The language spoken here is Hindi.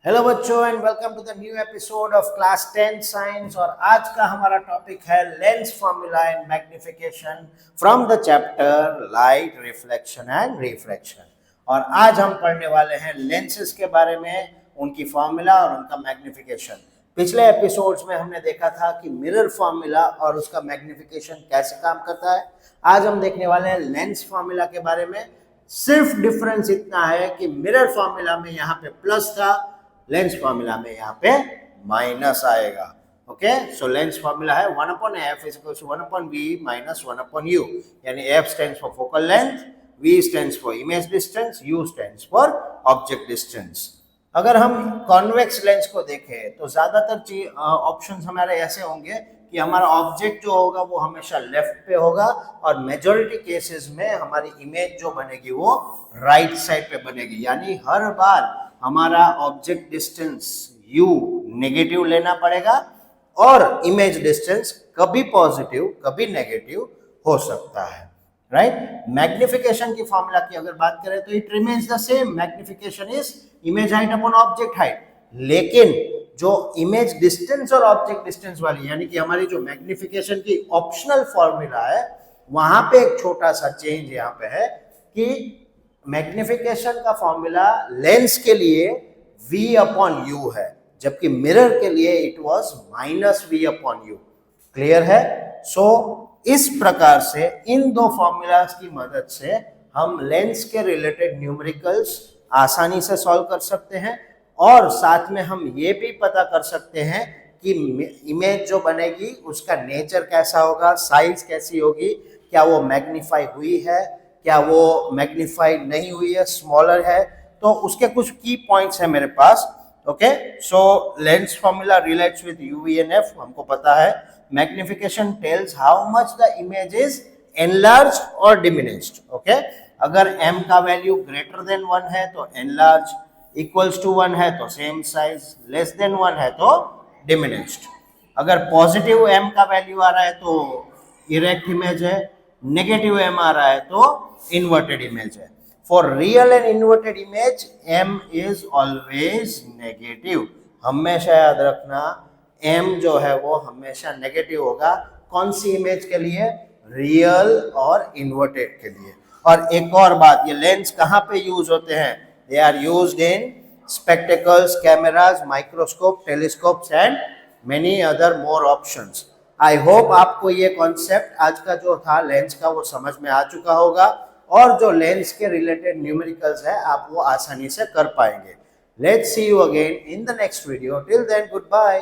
हेलो बच्चों and welcome to the new episode of class 10 science. और आज का हमारा टॉपिक है lens formula and magnification from the chapter light reflection and refraction. और आज हम पढ़ने वाले हैं लेंसेज के बारे में, उनकी फॉर्मूला और उनका मैग्निफिकेशन। पिछले एपिसोड्स में हमने देखा था कि मिरर फॉर्मूला और उसका मैग्निफिकेशन कैसे काम करता है। आज हम देखने वाले हैं लेंस फॉर्मूला के बारे में। सिर्फ डिफरेंस इतना है कि मिरर फॉर्मूला में यहाँ पे प्लस था, लेंस फॉर्मूला में यहाँ पे माइनस आएगा। ओके, सो लेंस फॉर्मूला है 1/f is equal to 1/v minus 1/u, यानी f stands for focal length, v stands for image distance, u stands for object distance. अगर हम कॉन्वेक्स लेंस को देखें तो ज्यादातर ऑप्शंस हमारे ऐसे होंगे कि हमारा ऑब्जेक्ट जो होगा वो हमेशा लेफ्ट पे होगा और मेजॉरिटी केसेस में हमारी इमेज जो बनेगी वो राइट साइड पे बनेगी। यानी हर बार हमारा ऑब्जेक्ट डिस्टेंस u नेगेटिव लेना पड़ेगा और इमेज डिस्टेंस कभी पॉजिटिव कभी नेगेटिव हो सकता है। राइट, मैग्निफिकेशन की फॉर्मूला की अगर बात करें तो it remains the same, magnification is image height upon object height. लेकिन जो इमेज डिस्टेंस और ऑब्जेक्ट डिस्टेंस वाली यानी कि हमारी जो मैग्निफिकेशन की ऑप्शनल फॉर्मूला है, वहां पे एक छोटा सा चेंज यहाँ पे है कि मैग्निफिकेशन का फॉर्मूला लेंस के लिए v/u है, जबकि मिरर के लिए इट वाज -v/u। क्लियर है? सो इस प्रकार से इन दो फॉर्मूलाज की मदद से हम लेंस के रिलेटेड न्यूमेरिकल्स आसानी से सॉल्व कर सकते हैं और साथ में हम ये भी पता कर सकते हैं कि इमेज जो बनेगी उसका नेचर कैसा होगा, साइज कैसी होगी, क्या वो मैग्नीफाई हुई है, क्या वो मैग्नीफाई नहीं हुई है, स्मॉलर है। तो उसके कुछ की पॉइंट्स है मेरे पास। Okay, so lens formula relates with UV and f, हमको पता है। Magnification tells how much the image is enlarged और डिमिनिश्ड। ओके, अगर m का वैल्यू ग्रेटर देन 1 है तो एनलार्ज, इक्वल्स टू 1 है तो सेम साइज, लेस देन 1 है तो डिमिनिश्ड। अगर पॉजिटिव m का वैल्यू आ रहा है तो इरेक्ट इमेज है, नेगेटिव m आ रहा है तो इन्वर्टेड इमेज है। For real and inverted image m is always negative. हमेशा याद रखना m जो है वो हमेशा नेगेटिव होगा। कौन सी इमेज के लिए? रियल और इन्वर्टेड के लिए। और एक और बात, ये लेंस कहाँ पे यूज होते हैं? They are used in spectacles, cameras, microscope, telescopes and many other more options. I hope आपको ये कॉन्सेप्ट आज का जो था लेंस का वो समझ में आ चुका होगा और जो लेंस के रिलेटेड न्यूमेरिकल्स है आप वो आसानी से कर पाएंगे। Let's see you again in the next video. Till then, good bye.